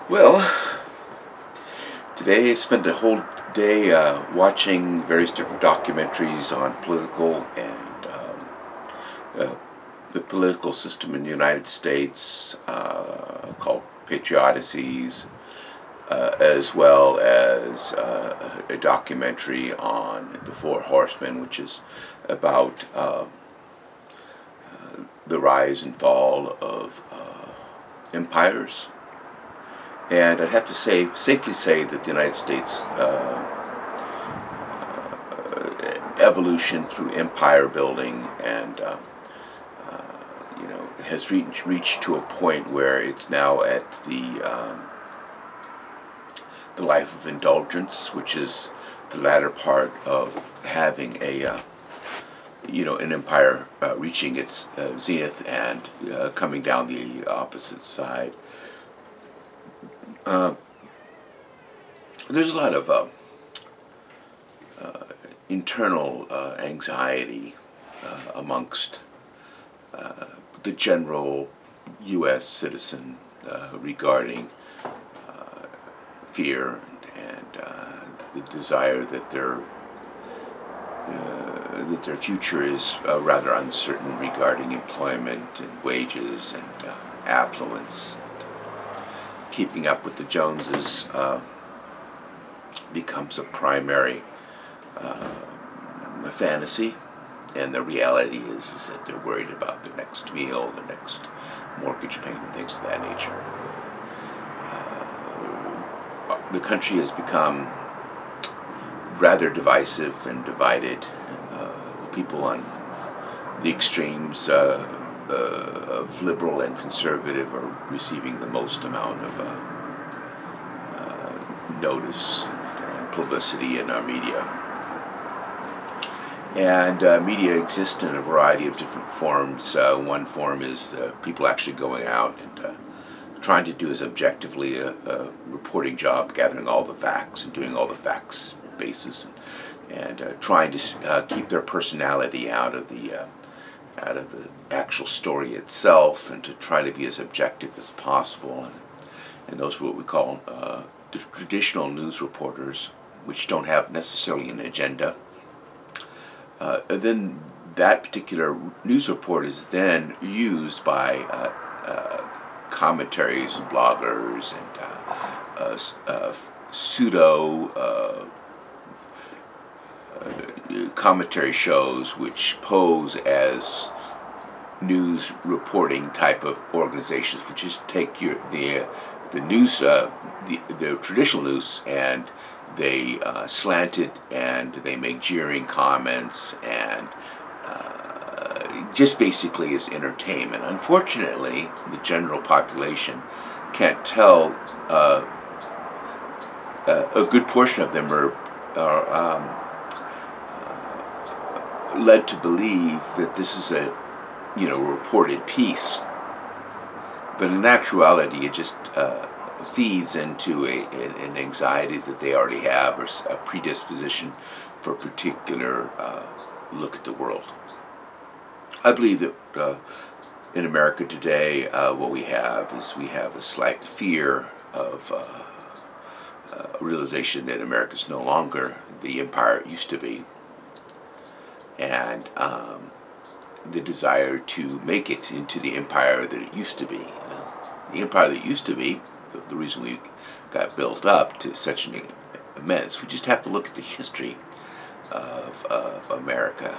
Well, today I spent a whole day watching various different documentaries on political and the political system in the United States, called patrioticies, as well as a documentary on the Four Horsemen, which is about the rise and fall of empires. And I'd have to safely say that the United States evolution through empire building and has reached to a point where it's now at the life of indulgence, which is the latter part of having an empire reaching its zenith and coming down the opposite side. There's a lot of internal anxiety amongst the general U.S. citizen regarding fear and the desire that their future is rather uncertain regarding employment and wages and affluence. Keeping up with the Joneses becomes a primary fantasy, and the reality is that they're worried about their next meal, their next mortgage payment, things of that nature. The country has become rather divisive and divided. People on the extremes of liberal and conservative are receiving the most amount of notice and publicity in our media. And media exists in a variety of different forms. One form is the people actually going out and trying to do as objectively a reporting job, gathering all the facts and doing all the facts basis, and trying to keep their personality out of the actual story itself, and to try to be as objective as possible. And those are what we call the traditional news reporters, which don't have necessarily an agenda. And then that particular news report is then used by commentaries and bloggers and pseudo commentary shows which pose as news reporting type of organizations, which just take the news, the traditional news, and they slant it, and they make jeering comments, and just basically as entertainment. Unfortunately, the general population can't tell. A good portion of them are led to believe that this is a reported piece, but in actuality it just feeds into an anxiety that they already have, or a predisposition for a particular look at the world. I believe that in America today, what we have is a slight fear of a realization that America is no longer the empire it used to be, and the desire to make it into the empire that it used to be. The empire that used to be, the reason we got built up to such an immense, we just have to look at the history of America.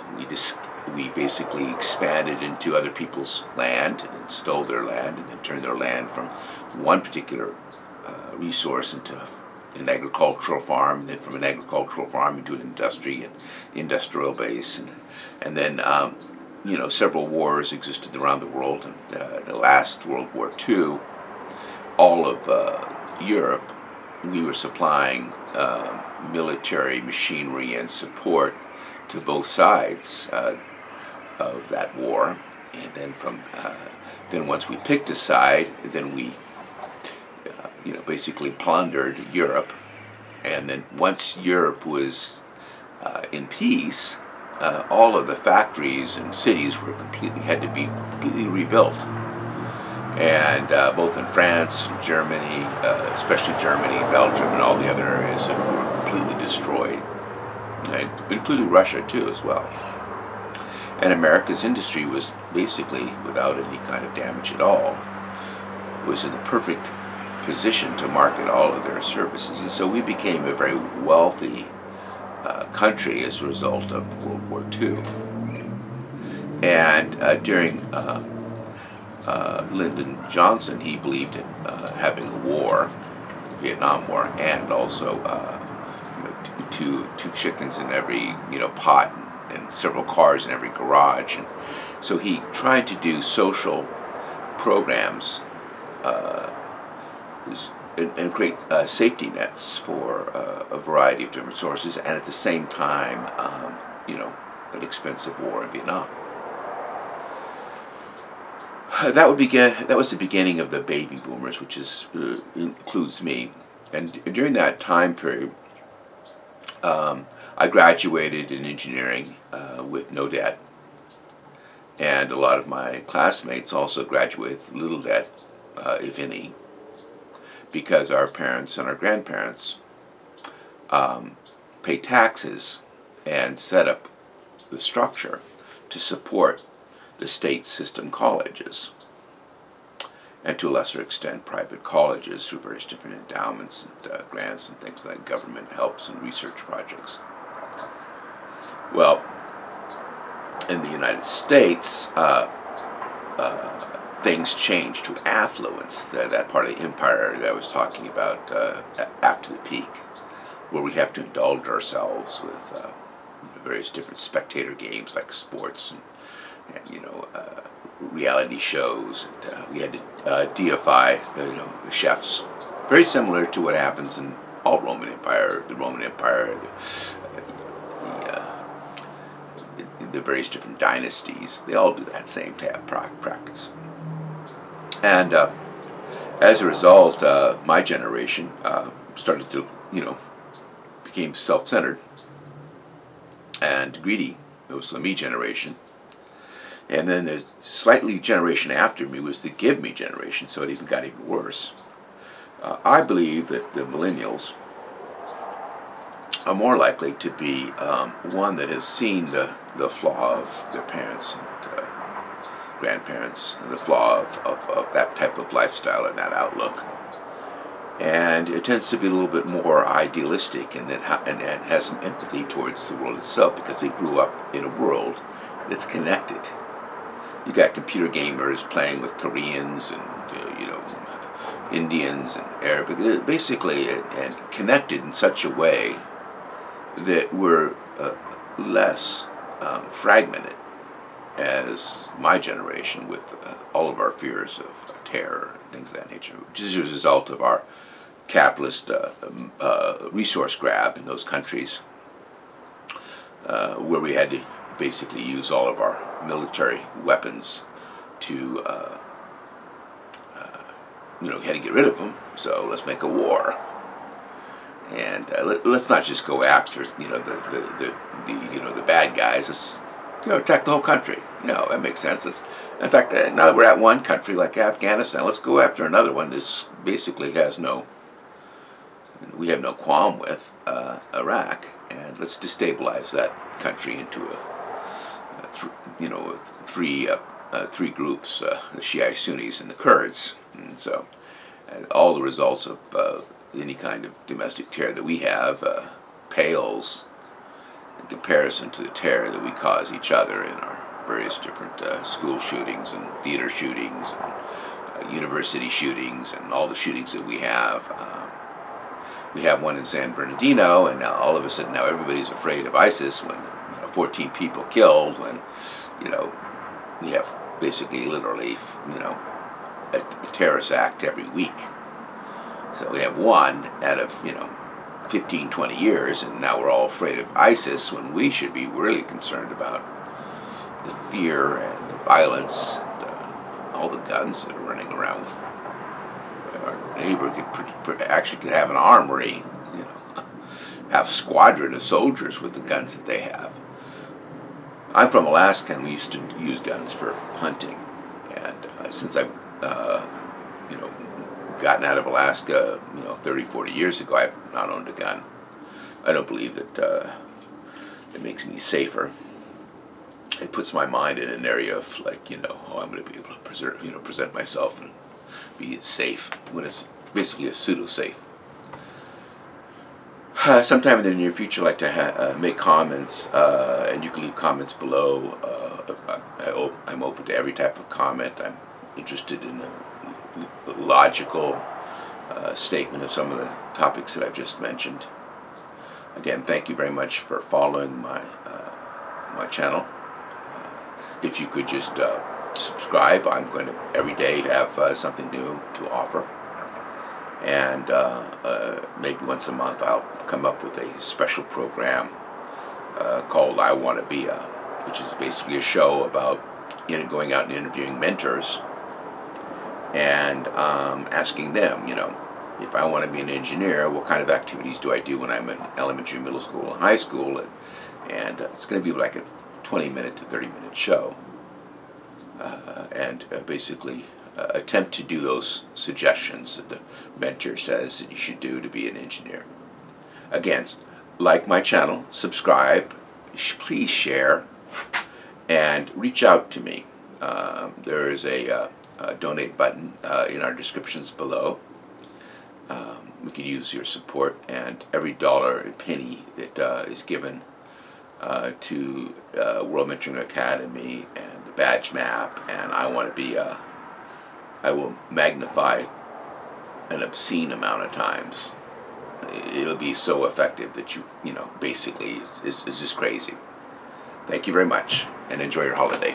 We basically expanded into other people's land and stole their land, and then turned their land from one particular resource into an agricultural farm, and then from an agricultural farm into an industrial base, and then several wars existed around the world. And the last World War II, all of Europe, we were supplying military machinery and support to both sides of that war. And then once we picked a side, then we basically plundered Europe. And then once Europe was in peace, all of the factories and cities had to be completely rebuilt. and both in France, Germany, especially Germany, Belgium, and all the other areas that were completely destroyed, and including Russia too as well. And America's industry was basically, without any kind of damage at all, was in the perfect position to market all of their services. And so we became a very wealthy country as a result of World War II. And during Lyndon Johnson, he believed in having a war, the Vietnam War, and also two chickens in every pot, and several cars in every garage. And so he tried to do social programs and create safety nets for a variety of different sources, and at the same time, an expensive war in Vietnam. That was the beginning of the baby boomers, which includes me. And during that time period, I graduated in engineering with no debt, and a lot of my classmates also graduated with little debt, if any, because our parents and our grandparents paid taxes and set up the structure to support the state system colleges, and to a lesser extent private colleges through various different endowments and grants and things like government helps and research projects. Well, in the United States, things changed to affluence, that part of the empire that I was talking about after the peak, where we have to indulge ourselves with various different spectator games like sports and reality shows. And, we had to deify chefs, very similar to what happens in all Roman Empire, the Roman Empire, the various different dynasties. They all do that same type of practice. And as a result, my generation started to, became self-centered and greedy. It was the me generation. And then the slightly generation after me was the give me generation, so it even got even worse. I believe that the millennials are more likely to be one that has seen the flaw of their parents and grandparents, and the flaw of that type of lifestyle and that outlook. And it tends to be a little bit more idealistic and has some empathy towards the world itself, because they grew up in a world that's connected. You got computer gamers playing with Koreans and Indians and Arabic, basically, and connected in such a way that we're less fragmented as my generation, with all of our fears of terror and things of that nature, which is a result of our capitalist resource grab in those countries, where we had to basically use all of our military weapons to, had to get rid of them, so let's make a war. And let's not just go after, the bad guys. Let's, attack the whole country. That makes sense. In fact, now that we're at one country like Afghanistan, let's go after another one. This basically we have no qualm with, Iraq, and let's destabilize that country into three groups: the Shiite Sunnis and the Kurds. And so, and all the results of any kind of domestic terror that we have pales in comparison to the terror that we cause each other in our various different school shootings and theater shootings and university shootings and all the shootings that we have. We have one in San Bernardino, and now all of a sudden now everybody's afraid of ISIS when 14 people killed, when we have basically literally a terrorist act every week. So we have one out of 15, 20 years, and now we're all afraid of ISIS when we should be really concerned about the fear and the violence and all the guns that are running around. Our neighbor could have an armory, have a squadron of soldiers with the guns that they have. I'm from Alaska, and we used to use guns for hunting, and since I've you know, gotten out of Alaska, 30, 40 years ago. I've not owned a gun. I don't believe that it makes me safer. It puts my mind in an area of like, oh, I'm going to be able to present myself and be safe when it's basically a pseudo-safe. Sometime in the near future, I'd like to make comments, and you can leave comments below. I'm open to every type of comment. I'm interested in a logical statement of some of the topics that I've just mentioned. Again, thank you very much for following my channel. If you could just subscribe, I'm going to every day have something new to offer. And maybe once a month I'll come up with a special program called I Want to Be A, which is basically a show about going out and interviewing mentors and asking them, if I want to be an engineer, what kind of activities do I do when I'm in elementary, middle school, and high school? And it's going to be like a 20-minute to 30-minute show. And basically attempt to do those suggestions that the mentor says that you should do to be an engineer. Again, like my channel, subscribe, please share, and reach out to me. There is a donate button in our descriptions below. We could use your support, and every dollar and penny that is given to World Mentoring Academy and the badge map and I Want to Be A, I will magnify an obscene amount of times. It'll be so effective that basically it's just crazy. Thank you very much, and enjoy your holiday.